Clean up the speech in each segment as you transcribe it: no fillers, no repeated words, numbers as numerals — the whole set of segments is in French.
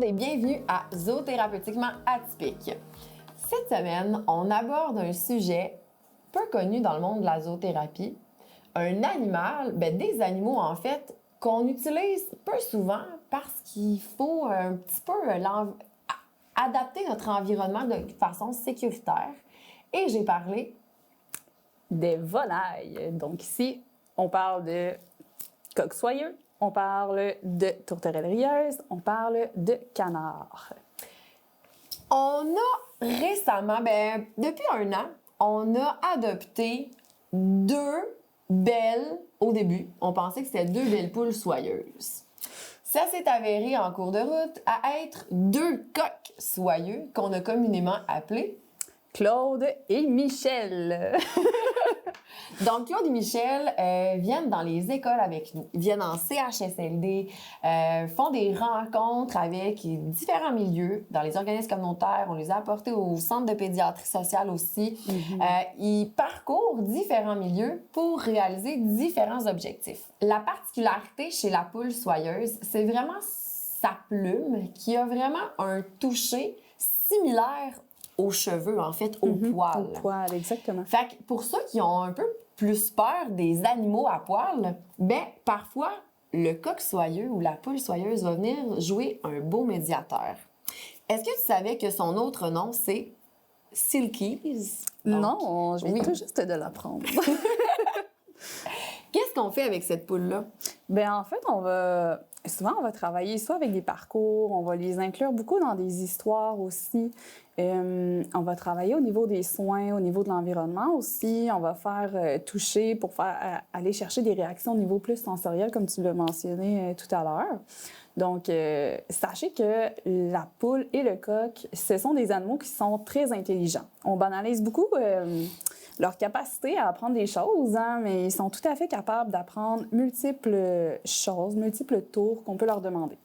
monde et bienvenue à Zoothérapeutiquement atypique. Cette semaine, on aborde un sujet peu connu dans le monde de la zoothérapie. Un animal, des animaux en fait, qu'on utilise peu souvent parce qu'il faut un petit peu adapter notre environnement de façon sécuritaire. Et j'ai parlé des volailles. Donc ici, on parle de coq soyeux, on parle de tourterelle rieuse, on parle de canard. On a récemment, depuis un an, on a adopté deux belles, au début, on pensait que c'était deux belles poules soyeuses. Ça s'est avéré en cours de route à être deux coqs soyeux qu'on a communément appelés Claude et Michel. Donc, Claude et Michel viennent dans les écoles avec nous. Ils viennent en CHSLD, font des rencontres avec différents milieux. Dans les organismes communautaires, on les a apportés au centre de pédiatrie sociale aussi. Ils parcourent différents milieux pour réaliser différents objectifs. La particularité chez la poule soyeuse, c'est vraiment sa plume qui a vraiment un toucher similaire aux cheveux, en fait, aux poils. Aux poils, exactement. Fait que pour ceux qui ont un peu plus peur des animaux à poils, parfois, le coq soyeux ou la poule soyeuse va venir jouer un beau médiateur. Est-ce que tu savais que son autre nom, c'est Silkies? Non, je viens tout juste de l'apprendre. Qu'est-ce qu'on fait avec cette poule-là? En fait, souvent, on va travailler soit avec des parcours, on va les inclure beaucoup dans des histoires aussi. On va travailler au niveau des soins, au niveau de l'environnement aussi. On va faire toucher pour aller chercher des réactions au niveau plus sensoriel, comme tu l'as mentionné tout à l'heure. Donc, sachez que la poule et le coq, ce sont des animaux qui sont très intelligents. On banalise beaucoup leur capacité à apprendre des choses, mais ils sont tout à fait capables d'apprendre multiples choses, multiples tours qu'on peut leur demander.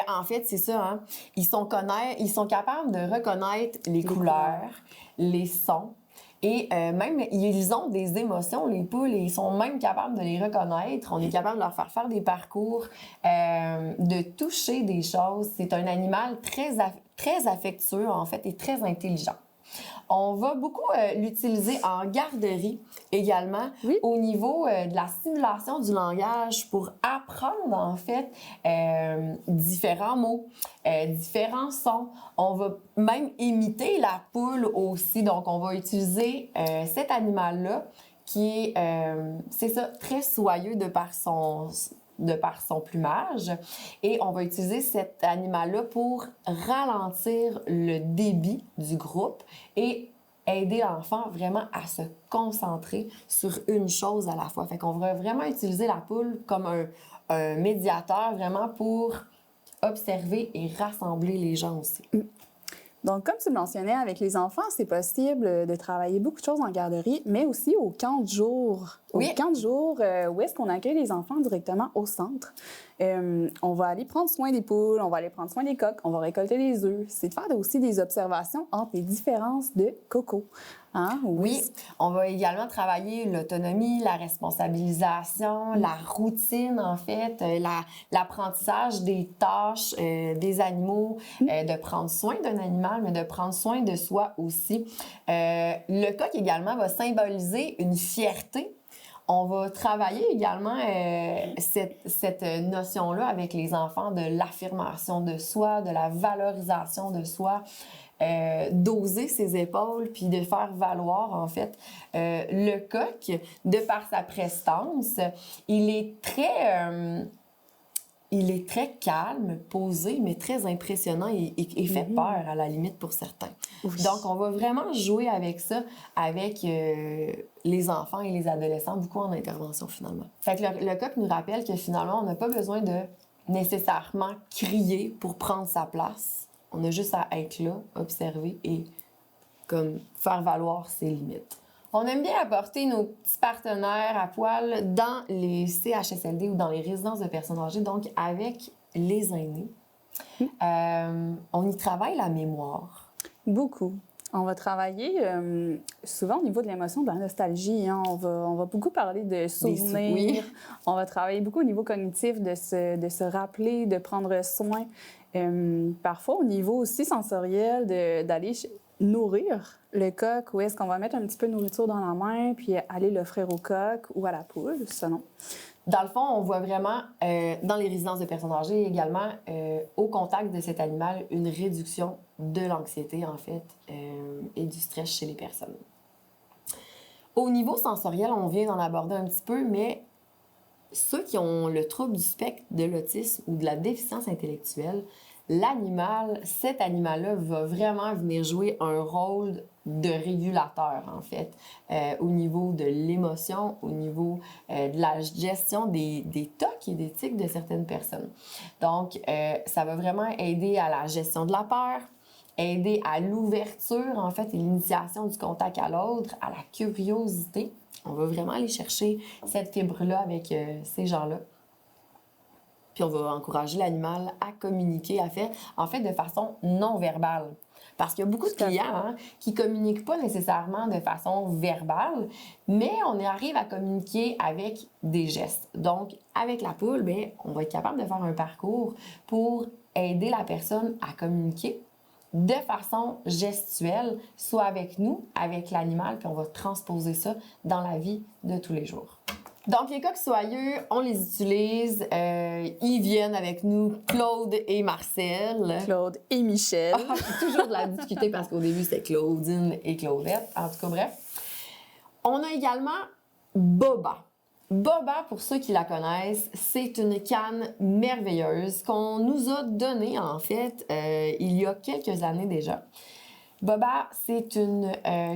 En fait, c'est ça. Ils sont capables de reconnaître les couleurs, les sons. Et même, ils ont des émotions, les poules, et ils sont même capables de les reconnaître. On est capable de leur faire des parcours, de toucher des choses. C'est un animal très affectueux, en fait, et très intelligent. On va beaucoup l'utiliser en garderie également, au niveau de la stimulation du langage pour apprendre, en fait, différents mots, différents sons. On va même imiter la poule aussi. Donc, on va utiliser cet animal-là qui est, c'est ça, très soyeux de par son plumage. Et on va utiliser cet animal-là pour ralentir le débit du groupe et aider l'enfant vraiment à se concentrer sur une chose à la fois. Fait qu'on va vraiment utiliser la poule comme un médiateur vraiment pour observer et rassembler les gens aussi. Donc, comme tu le mentionnais, avec les enfants, c'est possible de travailler beaucoup de choses en garderie, mais aussi au camp de jour. Au camp de jour, où est-ce qu'on accueille les enfants directement au centre. On va aller prendre soin des poules, on va aller prendre soin des coqs, on va récolter les œufs. C'est de faire aussi des observations entre les différences de cocos. Oui, on va également travailler l'autonomie, la responsabilisation, la routine, en fait, l'apprentissage des tâches des animaux, de prendre soin d'un animal, mais de prendre soin de soi aussi. Le coq également va symboliser une fierté. On va travailler également cette notion-là avec les enfants de l'affirmation de soi, de la valorisation de soi. D'oser ses épaules puis de faire valoir, en fait, le coq, de par sa prestance, il est très calme, posé, mais très impressionnant et fait peur, à la limite, pour certains. Oui. Donc, on va vraiment jouer avec ça, avec les enfants et les adolescents, beaucoup en intervention, finalement. Fait que le coq nous rappelle que, finalement, on n'a pas besoin de nécessairement crier pour prendre sa place. On a juste à être là, observer et comme faire valoir ses limites. On aime bien apporter nos petits partenaires à poil dans les CHSLD ou dans les résidences de personnes âgées, donc avec les aînés. On y travaille la mémoire. Beaucoup. On va travailler souvent au niveau de l'émotion, de la nostalgie. Hein. On va beaucoup parler de souvenirs. On va travailler beaucoup au niveau cognitif, de se rappeler, de prendre soin. Parfois, au niveau aussi sensoriel, d'aller nourrir le coq, où est-ce qu'on va mettre un petit peu de nourriture dans la main, puis aller l'offrir au coq ou à la poule, selon. Dans le fond, on voit vraiment, dans les résidences de personnes âgées également, au contact de cet animal, une réduction de l'anxiété, en fait, et du stress chez les personnes. Au niveau sensoriel, on vient d'en aborder un petit peu, mais ceux qui ont le trouble du spectre de l'autisme ou de la déficience intellectuelle, cet animal-là va vraiment venir jouer un rôle de régulateur, en fait, au niveau de l'émotion, au niveau de la gestion des tocs et des tics de certaines personnes. Donc, ça va vraiment aider à la gestion de la peur, aider à l'ouverture, en fait, et l'initiation du contact à l'autre, à la curiosité. On va vraiment aller chercher cette fibre-là avec ces gens-là. Puis on va encourager l'animal à communiquer, en fait, de façon non verbale. Parce qu'il y a beaucoup de clients qui ne communiquent pas nécessairement de façon verbale, mais on arrive à communiquer avec des gestes. Donc, avec la poule, bien, on va être capable de faire un parcours pour aider la personne à communiquer de façon gestuelle, soit avec nous, avec l'animal, puis on va transposer ça dans la vie de tous les jours. Donc, les coqs soyeux, on les utilise. Ils viennent avec nous, Claude et Marcel. Claude et Michel. J'ai toujours de la difficulté parce qu'au début, c'était Claudine et Claudette. En tout cas, bref. On a également Boba. Boba, pour ceux qui la connaissent, c'est une canne merveilleuse qu'on nous a donnée, en fait, il y a quelques années déjà. Boba, c'est une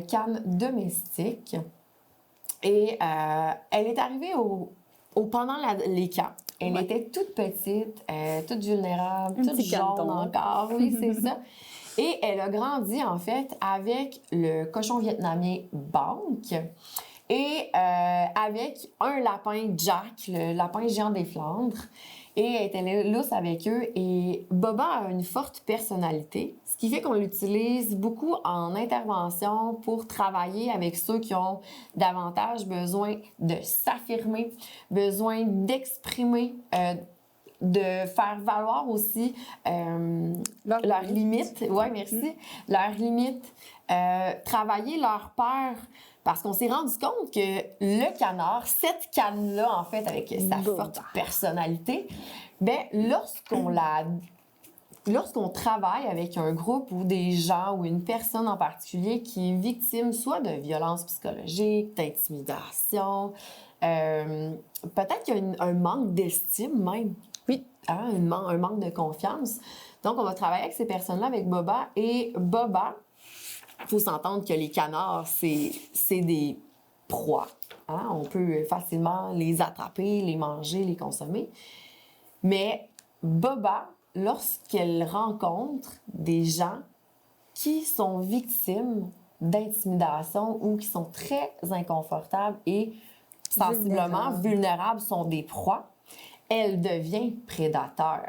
canne domestique. Et elle est arrivée pendant les camps. Elle était toute petite, toute vulnérable, toute jaune encore. Oui, c'est ça. Et elle a grandi, en fait, avec le cochon vietnamien Banque et avec un lapin Jack, le lapin géant des Flandres. Et elle était lousse avec eux. Et Boba a une forte personnalité, ce qui fait qu'on l'utilise beaucoup en intervention pour travailler avec ceux qui ont davantage besoin de s'affirmer, besoin d'exprimer, de faire valoir aussi leurs limites. Oui, merci. Leurs limites. Travailler leur peur. Parce qu'on s'est rendu compte que le canard, cette canne-là, en fait, avec sa forte personnalité, bien, lorsqu'on travaille avec un groupe ou des gens ou une personne en particulier qui est victime soit de violences psychologiques, d'intimidation, peut-être qu'il y a un manque d'estime même. Oui. Hein, un manque de confiance. Donc, on va travailler avec ces personnes-là, avec Boba. Et Boba, il faut s'entendre que les canards, c'est des proies. Hein? On peut facilement les attraper, les manger, les consommer. Mais Boba, lorsqu'elle rencontre des gens qui sont victimes d'intimidation ou qui sont très inconfortables et sensiblement vulnérables, sont des proies, elle devient prédateur.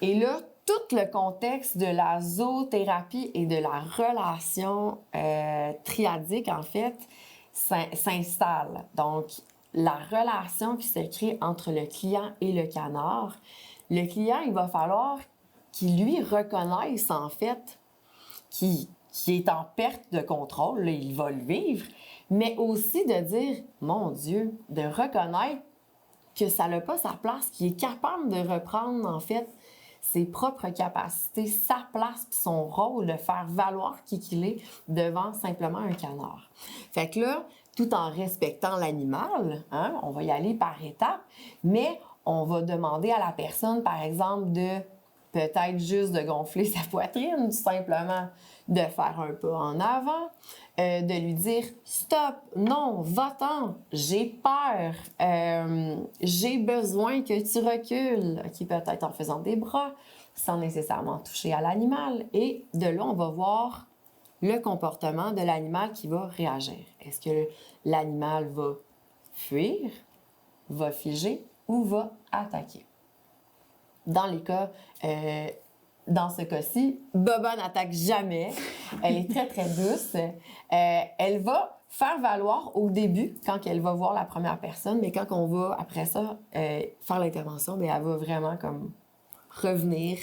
Et là, tout le contexte de la zoothérapie et de la relation triadique, en fait, s'installe. Donc, la relation qui se crée entre le client et le canard, le client, il va falloir qu'il lui reconnaisse, en fait, qu'il est en perte de contrôle, là, il va le vivre, mais aussi de dire, mon Dieu, de reconnaître que ça n'a pas sa place, qu'il est capable de reprendre, en fait, ses propres capacités, sa place, puis son rôle de faire valoir qui qu'il est devant simplement un canard. Fait que là, tout en respectant l'animal, hein, on va y aller par étapes, mais on va demander à la personne, par exemple, de peut-être juste de gonfler sa poitrine, tout simplement de faire un pas en avant, de lui dire « Stop, non, va-t'en, j'ai peur, j'ai besoin que tu recules », qui peut-être en faisant des bras, sans nécessairement toucher à l'animal. Et de là, on va voir le comportement de l'animal qui va réagir. Est-ce que l'animal va fuir, va figer ou va attaquer? Dans les cas dans ce cas-ci, Boba n'attaque jamais. Elle est très, très douce. Elle va faire valoir au début, quand elle va voir la première personne, mais quand on va, après ça, faire l'intervention, bien, elle va vraiment comme revenir,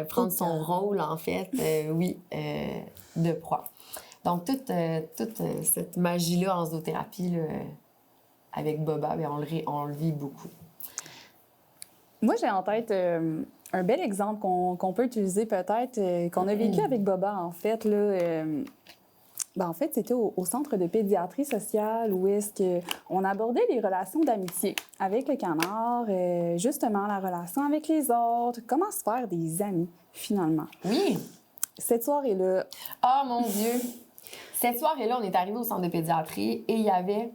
prendre son rôle, en fait, de proie. Donc, toute cette magie-là en zoothérapie, là, avec Boba, bien, on le vit beaucoup. Moi, j'ai en tête un bel exemple qu'on peut utiliser peut-être, qu'on a vécu avec Boba, en fait. Là, en fait, c'était au centre de pédiatrie sociale où est-ce qu'on abordait les relations d'amitié avec le canard, justement la relation avec les autres, comment se faire des amis, finalement. Oui! Cette soirée-là... Oh, mon Dieu! Cette soirée-là, on est arrivé au centre de pédiatrie et il y avait...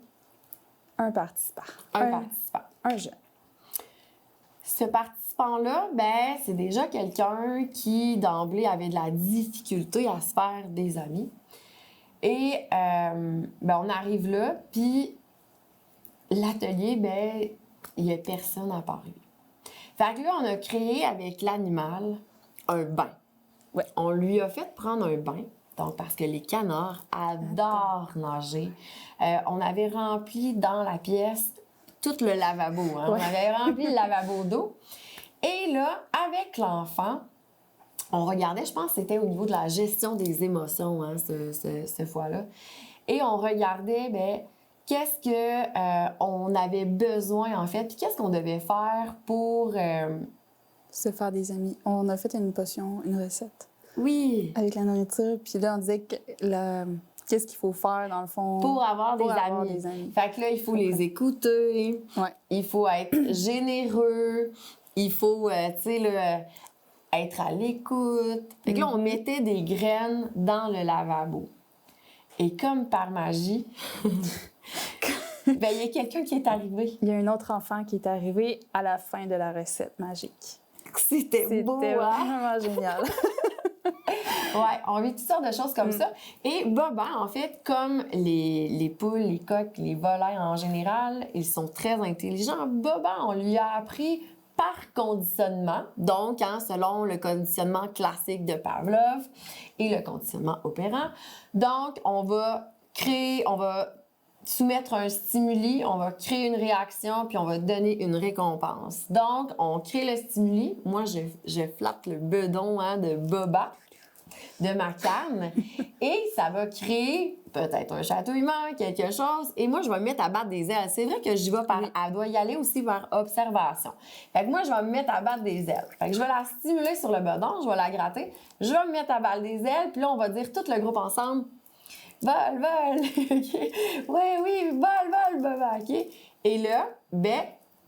Un participant. Un jeune. Ce participant-là, ben, c'est déjà quelqu'un qui, d'emblée, avait de la difficulté à se faire des amis. Et on arrive là, puis l'atelier, ben, il n'y a personne à part lui. Fait que là, on a créé avec l'animal un bain. Ouais. On lui a fait prendre un bain, donc parce que les canards adorent nager. On avait rempli dans la pièce tout le lavabo. Hein? Ouais. On avait rempli le lavabo d'eau. Et là, avec l'enfant, on regardait, je pense que c'était au niveau de la gestion des émotions, hein, cette fois-là. Et on regardait, bien, qu'est-ce qu'on avait besoin, en fait, puis qu'est-ce qu'on devait faire pour... se faire des amis. On a fait une potion, une recette. Oui! Avec la nourriture. Puis là, on disait que qu'est-ce qu'il faut faire, dans le fond... Pour avoir des amis. Fait que là, il faut les écouter. Ouais. Il faut être généreux. Il faut, tu sais, là... être à l'écoute. Fait que là, on mettait des graines dans le lavabo. Et comme par magie, ben, il y a quelqu'un qui est arrivé. Il y a un autre enfant qui est arrivé à la fin de la recette magique. C'était beau, C'était hein? vraiment génial. Ouais, on vit toutes sortes de choses comme ça. Et Boba, en fait, comme les poules, les coqs, les volailles en général, ils sont très intelligents. Boba, on lui a appris par conditionnement, donc hein, selon le conditionnement classique de Pavlov et le conditionnement opérant. Donc, on va soumettre un stimuli, on va créer une réaction, puis on va donner une récompense. Donc, on crée le stimuli. Moi, je flatte le bedon de Boba, de ma canne, et ça va créer peut-être un chatouillement, quelque chose, et moi, je vais me mettre à battre des ailes. C'est vrai que j'y vais par... Elle doit y aller aussi vers observation. Fait que moi, je vais me mettre à battre des ailes. Fait que je vais la stimuler sur le bedon, je vais la gratter, je vais me mettre à battre des ailes, puis là, on va dire tout le groupe ensemble, « Vol, vol! » OK? Oui, vol, Boba, OK? Et là, ben,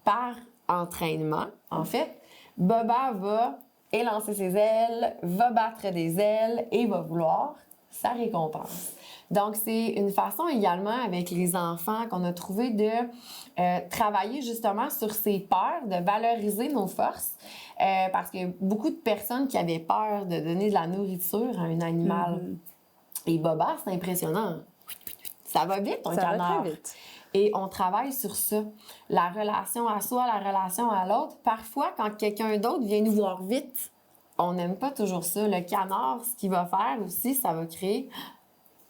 par entraînement, en fait, Boba va élancer ses ailes, va battre des ailes et va vouloir sa récompense. Donc, c'est une façon également avec les enfants qu'on a trouvé de travailler justement sur ses peurs, de valoriser nos forces, parce qu'il y a beaucoup de personnes qui avaient peur de donner de la nourriture à un animal. Et Boba, c'est impressionnant. Ça va vite, ton canard. Ça va très vite. Et on travaille sur ça. La relation à soi, la relation à l'autre. Parfois, quand quelqu'un d'autre vient nous voir vite, on n'aime pas toujours ça. Le canard, ce qu'il va faire aussi, ça va créer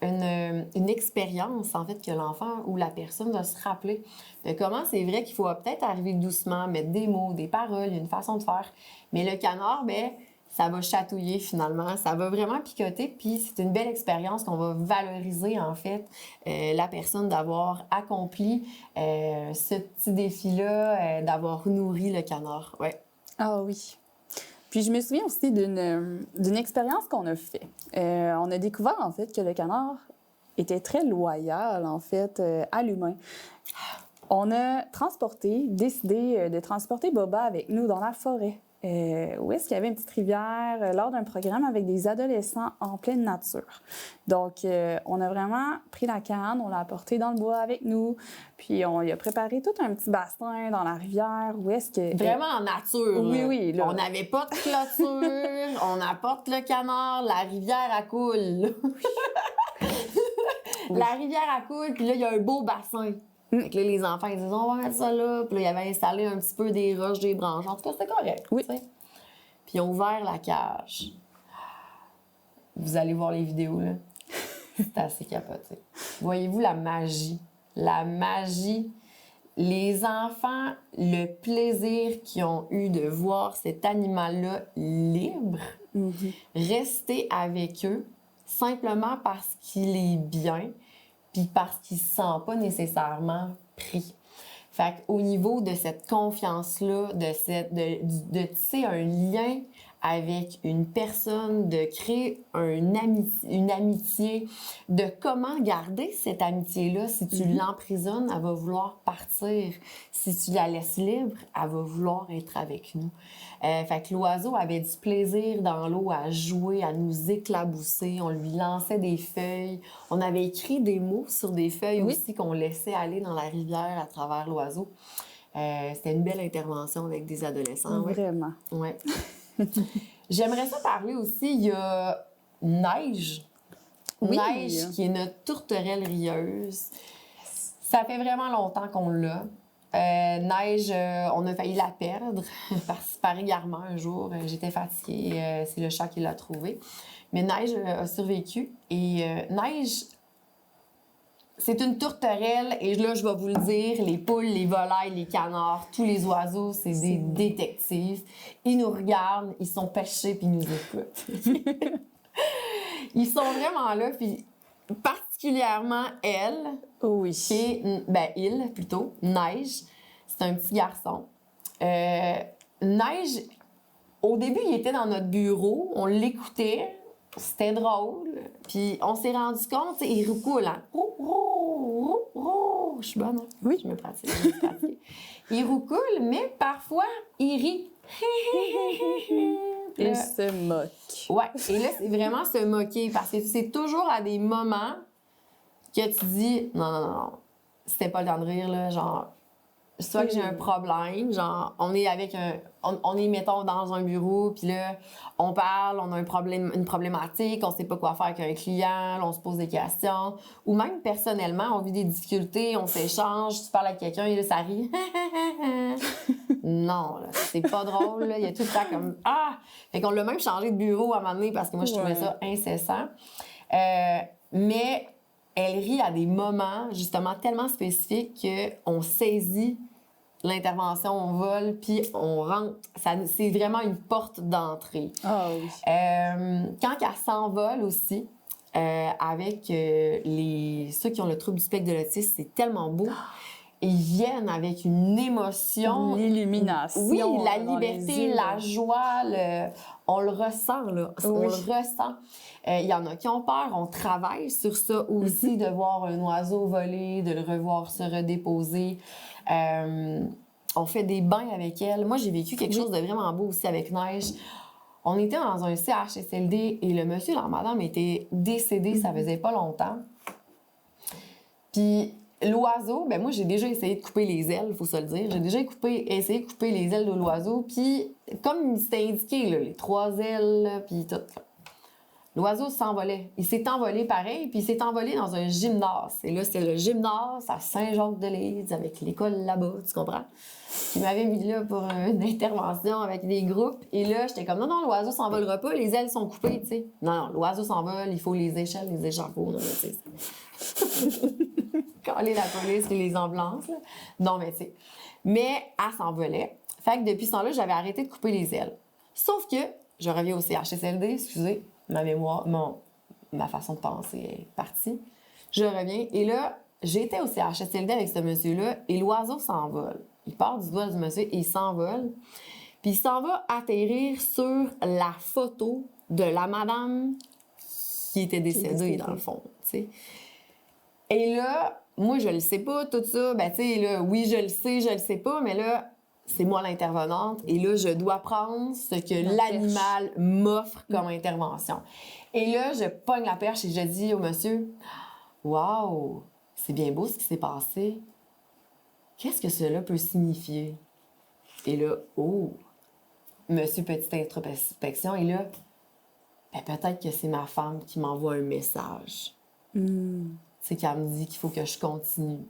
une expérience, en fait, que l'enfant ou la personne va se rappeler de comment c'est vrai qu'il faut peut-être arriver doucement, mettre des mots, des paroles, il y a une façon de faire. Mais le canard, bien, ça va chatouiller finalement, ça va vraiment picoter, puis c'est une belle expérience qu'on va valoriser, en fait, la personne d'avoir accompli ce petit défi-là, d'avoir nourri le canard. Ouais. Ah oui. Puis je me souviens aussi d'une expérience qu'on a fait. On a découvert, en fait, que le canard était très loyal, en fait, à l'humain. On a décidé de transporter Boba avec nous dans la forêt. Où est-ce qu'il y avait une petite rivière lors d'un programme avec des adolescents en pleine nature. Donc, on a vraiment pris la canne, on l'a apportée dans le bois avec nous, puis on lui a préparé tout un petit bassin dans la rivière. Où est-ce que... Vraiment en nature. Oui, oui. Là. On n'avait pas de clôture, on apporte le canard, la rivière, elle coule. La rivière, elle coule, puis là, il y a un beau bassin. Fait que là, les enfants, ils disent, on va mettre ça là. Puis là, ils avaient installé un petit peu des roches, des branches. En tout cas, c'était correct. Oui. T'sais. puis ils ont ouvert la cage. Vous allez voir les vidéos, là. C'est assez capoté. Voyez-vous la magie? La magie. Les enfants, le plaisir qu'ils ont eu de voir cet animal-là libre, rester avec eux simplement parce qu'il est bien, puis parce qu'il ne se sent pas nécessairement pris. Fait qu'au niveau de cette confiance-là, de tisser un lien avec une personne, de créer une amitié, de comment garder cette amitié-là. Si tu l'emprisonnes, elle va vouloir partir. Si tu la laisses libre, elle va vouloir être avec nous. Fait que l'oiseau avait du plaisir dans l'eau à jouer, à nous éclabousser. On lui lançait des feuilles. On avait écrit des mots sur des feuilles aussi qu'on laissait aller dans la rivière à travers l'oiseau. C'était une belle intervention avec des adolescents. Vraiment. Ouais. J'aimerais ça parler aussi, il y a Neige. Oui. Neige, qui est notre tourterelle rieuse. Ça fait vraiment longtemps qu'on l'a. Neige, on a failli la perdre par égarement un jour. J'étais fatiguée. C'est le chat qui l'a trouvée. Mais Neige a survécu. Et Neige, c'est une tourterelle. Et là, je vais vous le dire, les poules, les volailles, les canards, tous les oiseaux, c'est des détectives. Ils nous regardent, ils sont pêchés puis ils nous écoutent. Ils sont vraiment là. Puis particulièrement elle, qui est, il plutôt, Neige, c'est un petit garçon. Neige, au début, il était dans notre bureau, on l'écoutait, c'était drôle, puis on s'est rendu compte, il roucoule, hein? Je suis bonne, hein? Oui. Je me pratique. Il roucoule, mais parfois, il rit. Il se moque. Ouais, et là, c'est vraiment se moquer, parce que c'est toujours à des moments que tu dis non, c'était pas le temps de rire, là, genre, soit que j'ai un problème, genre, on est avec on est, mettons, dans un bureau, puis là, on parle, on a un problème, une problématique, on sait pas quoi faire avec un client, là, on se pose des questions, ou même personnellement, on vit des difficultés, on s'échange, tu parles avec quelqu'un et là, ça rit. Non, là, c'est pas drôle, là, il y a tout le temps comme « Ah! » Fait qu'on l'a même changé de bureau à un moment donné parce que moi, je trouvais ça incessant. Mais elle rit à des moments, justement, tellement spécifiques qu'on saisit l'intervention, on vole, puis on rentre. C'est vraiment une porte d'entrée. Ah oui. Quand elle s'envole aussi, avec ceux qui ont le trouble du spectre de l'autisme, c'est tellement beau. Ils viennent avec une émotion. L'illumination. Oui, la liberté, la joie, on le ressent, là. On le ressent. Il y en a qui ont peur. On travaille sur ça aussi, de voir un oiseau voler, de le revoir se redéposer. On fait des bains avec elle. Moi, j'ai vécu quelque chose de vraiment beau aussi avec Neige. On était dans un CHSLD et le monsieur et la madame étaient décédés, ça faisait pas longtemps. Puis l'oiseau, ben moi, j'ai déjà essayé de couper les ailes, il faut se le dire. J'ai déjà essayé de couper les ailes de l'oiseau, puis comme c'était indiqué, là, les 3 ailes, puis tout. L'oiseau s'envolait. Il s'est envolé pareil, puis il s'est envolé dans un gymnase. Et là, c'est le gymnase à Saint-Jacques-de-Lez, avec l'école là-bas, tu comprends? Qui m'avait mis là pour une intervention avec des groupes. Et là, j'étais comme, non, l'oiseau s'envolera pas, les ailes sont coupées, tu sais. Non, l'oiseau s'envole, il faut les échelles, les échafauds, tu sais. Caler la police et les ambulances, là. Non, mais tu sais. Mais elle s'envolait. Fait que depuis ce temps-là, j'avais arrêté de couper les ailes. Sauf que, je reviens au CHSLD, excusez, ma mémoire, ma façon de penser est partie. Je reviens, et là, j'étais au CHSLD avec ce monsieur-là, et l'oiseau s'envole. Il part du doigt du monsieur et il s'envole. Puis il s'en va atterrir sur la photo de la madame qui était décédée, dans le fond, tu sais. Et là, moi, je le sais pas, tout ça. Ben, tu sais, là, oui, je le sais pas, mais là, c'est moi l'intervenante. Et là, je dois prendre ce que l'animal m'offre comme intervention. Et là, je pogne la perche et je dis au monsieur, « Wow, c'est bien beau ce qui s'est passé. Qu'est-ce que cela peut signifier? » Et là, oh, monsieur, petite introspection. Et là, ben, peut-être que c'est ma femme qui m'envoie un message. C'est qu'elle me dit qu'il faut que je continue,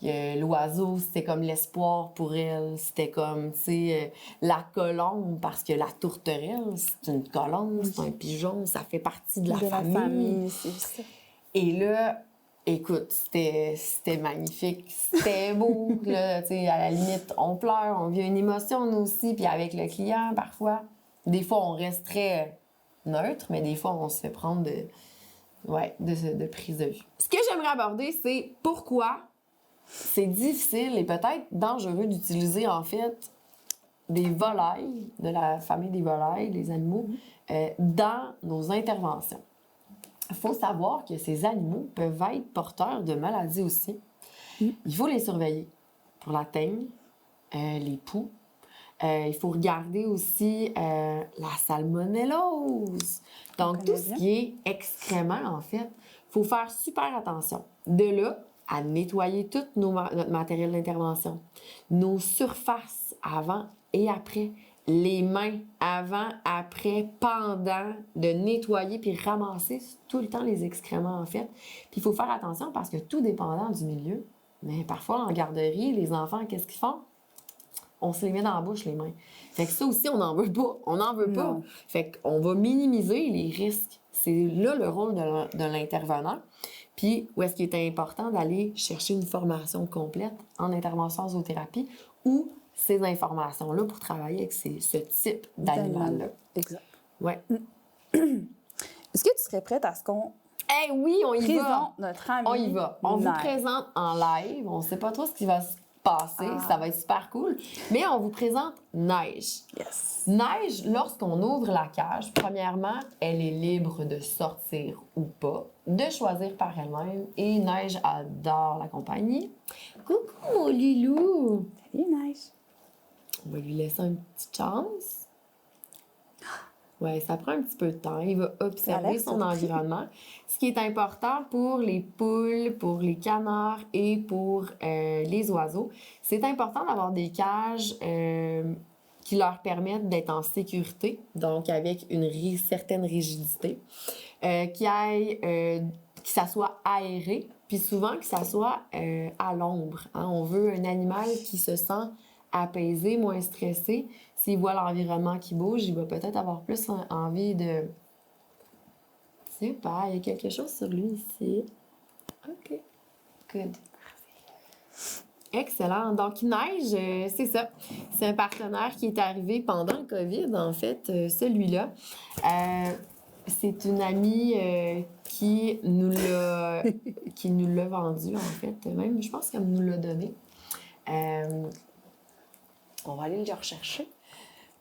L'oiseau, c'était comme l'espoir pour elle. C'était comme, tu sais, la colombe, parce que la tourterelle, c'est une colombe, c'est un pigeon, ça fait partie de la famille. C'est ça. Et là, écoute, c'était magnifique. C'était beau, là, tu sais, à la limite, on pleure, on vit une émotion, nous aussi, puis avec le client, parfois. Des fois, on reste très neutre, mais des fois, on se fait prendre de prise de vue. Ce que j'aimerais aborder, c'est pourquoi c'est difficile et peut-être dangereux d'utiliser, en fait, des volailles, de la famille des volailles, les animaux, dans nos interventions. Il faut savoir que ces animaux peuvent être porteurs de maladies aussi. Il faut les surveiller pour la teigne, les poux. Il faut regarder aussi la salmonellose. Donc, tout ce qui est excrément, en fait, il faut faire super attention. De là à nettoyer tout notre matériel d'intervention, nos surfaces avant et après, les mains avant, après, pendant, de nettoyer puis ramasser tout le temps les excréments, en fait. Puis il faut faire attention parce que tout dépendant du milieu, mais parfois en garderie, les enfants, qu'est-ce qu'ils font? On se les met dans la bouche, les mains. Fait que ça aussi, on n'en veut pas. On n'en veut pas. Fait qu'on va minimiser les risques. C'est là le rôle de l'intervenant. Puis, où est-ce qu'il est important d'aller chercher une formation complète en intervention en zoothérapie ou ces informations-là pour travailler avec ce type d'animal-là. Exact. Ouais. Est-ce que tu serais prête à ce qu'on oui, on y va. présente notre ami? On y va. On vous présente en live. On ne sait pas trop ce qui va se passer. Ça va être super cool. Mais on vous présente Neige. Yes. Neige, lorsqu'on ouvre la cage, premièrement, elle est libre de sortir ou pas, de choisir par elle-même. Et Neige adore la compagnie. Coucou, mon Lilou! Salut, Neige. On va lui laisser une petite chance. Oui, ça prend un petit peu de temps. Il va observer son environnement. Ce qui est important pour les poules, pour les canards et pour les oiseaux, c'est important d'avoir des cages qui leur permettent d'être en sécurité, donc avec une certaine rigidité, que ça soit aéré, puis souvent que ça soit à l'ombre. Hein? On veut un animal qui se sent apaisé, moins stressé. S'il voit l'environnement qui bouge, il va peut-être avoir plus envie de... Super, il y a quelque chose sur lui ici. OK. Good. Excellent. Donc, Neige, c'est ça. C'est un partenaire qui est arrivé pendant le COVID, en fait, celui-là. C'est une amie qui nous l'a vendu, en fait. Même, je pense qu'elle nous l'a donné. On va aller le rechercher.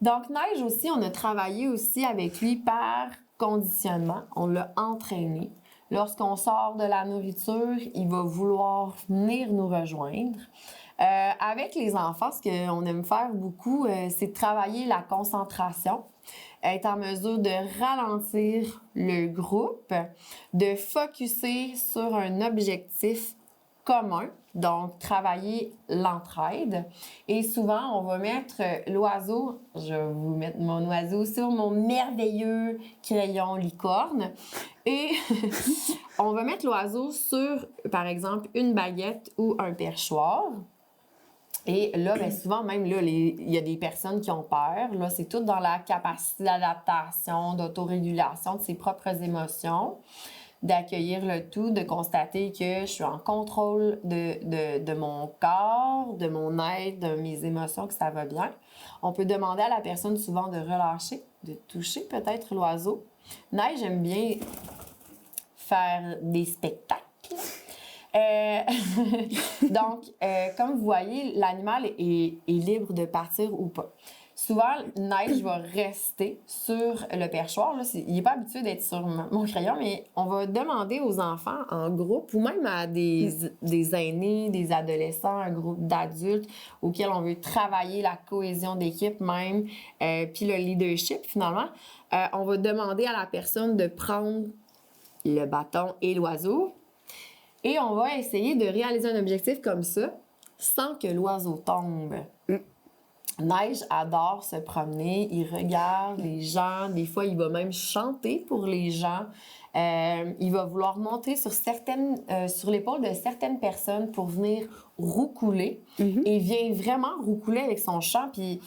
Donc, Neige aussi, on a travaillé aussi avec lui par conditionnement. On l'a entraîné. Lorsqu'on sort de la nourriture, il va vouloir venir nous rejoindre. Avec les enfants, ce qu'on aime faire beaucoup, c'est de travailler la concentration, être en mesure de ralentir le groupe, de focusser sur un objectif commun, donc travailler l'entraide. Et souvent, on va mettre l'oiseau, je vais vous mettre mon oiseau sur mon merveilleux crayon licorne, et on va mettre l'oiseau sur, par exemple, une baguette ou un perchoir. Et là, bien souvent, même là, il y a des personnes qui ont peur. Là, c'est tout dans la capacité d'adaptation, d'autorégulation de ses propres émotions, d'accueillir le tout, de constater que je suis en contrôle de mon corps, de mon être, de mes émotions, que ça va bien. On peut demander à la personne souvent de relâcher, de toucher peut-être l'oiseau. Neige aime bien faire des spectacles. Donc, comme vous voyez, l'animal est libre de partir ou pas. Souvent, Neige va rester sur le perchoir. Là, il n'est pas habitué d'être sur mon crayon, mais on va demander aux enfants en groupe ou même à des aînés, des adolescents, un groupe d'adultes auxquels on veut travailler la cohésion d'équipe même, puis le leadership finalement. On va demander à la personne de prendre le bâton et l'oiseau et on va essayer de réaliser un objectif comme ça sans que l'oiseau tombe. Neige adore se promener, il regarde les gens, des fois il va même chanter pour les gens. Il va vouloir monter sur sur l'épaule de certaines personnes pour venir roucouler. Et il vient vraiment roucouler avec son chant, puis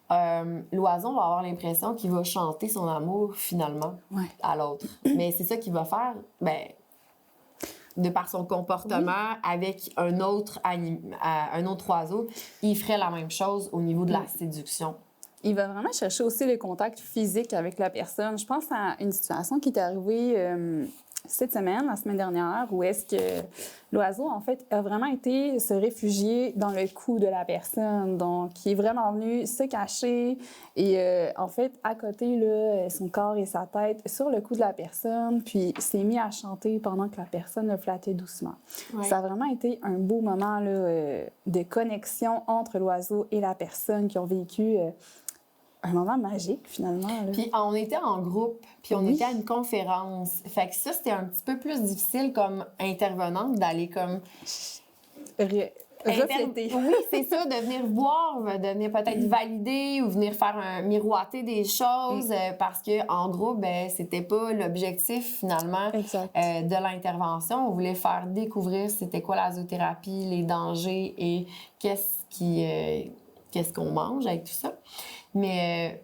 l'oiseau va avoir l'impression qu'il va chanter son amour finalement à l'autre. Mais c'est ça qu'il va faire, de par son comportement avec un autre oiseau, il ferait la même chose au niveau de la séduction. Il va vraiment chercher aussi le contact physique avec la personne. Je pense à une situation qui est arrivée cette semaine, la semaine dernière, où est-ce que l'oiseau, en fait, a vraiment été se réfugier dans le cou de la personne. Donc, il est vraiment venu se cacher et, en fait, à côté, là, son corps et sa tête sur le cou de la personne, puis s'est mis à chanter pendant que la personne le flattait doucement. Ouais. Ça a vraiment été un beau moment là, de connexion entre l'oiseau et la personne qui ont vécu un moment magique, finalement. Là. Puis on était en groupe, puis on était à une conférence. Fait que ça, c'était un petit peu plus difficile comme intervenante d'aller comme... refléter. Oui, c'est ça, de venir voir, de venir peut-être valider ou venir faire miroiter des choses parce qu'en groupe, c'était pas l'objectif, finalement, de l'intervention. On voulait faire découvrir c'était quoi la zoothérapie, les dangers et qu'est-ce qu'on mange avec tout ça. Mais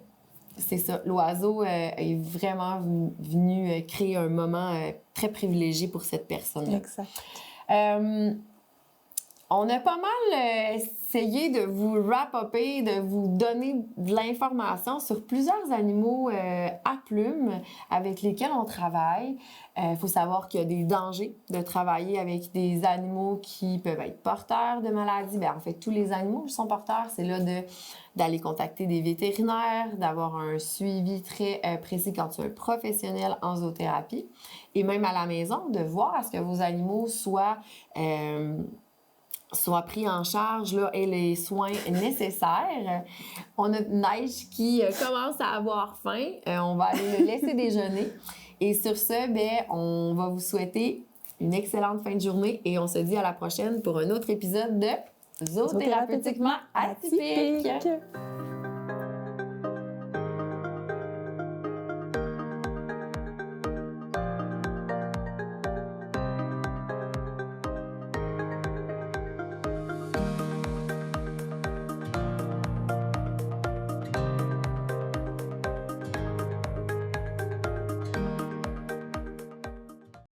c'est ça, l'oiseau est vraiment venu créer un moment très privilégié pour cette personne-là. Exact. On a pas mal essayé de vous wrap-upper, de vous donner de l'information sur plusieurs animaux à plumes avec lesquels on travaille. Il faut savoir qu'il y a des dangers de travailler avec des animaux qui peuvent être porteurs de maladies. En fait, tous les animaux sont porteurs. C'est là d'aller contacter des vétérinaires, d'avoir un suivi très précis quand tu es un professionnel en zoothérapie. Et même à la maison, de voir à ce que vos animaux soient pris en charge là, et les soins nécessaires. On a Neige qui commence à avoir faim. On va aller le laisser déjeuner. Et sur ce, on va vous souhaiter une excellente fin de journée et on se dit à la prochaine pour un autre épisode de Zoothérapeutiquement atypique.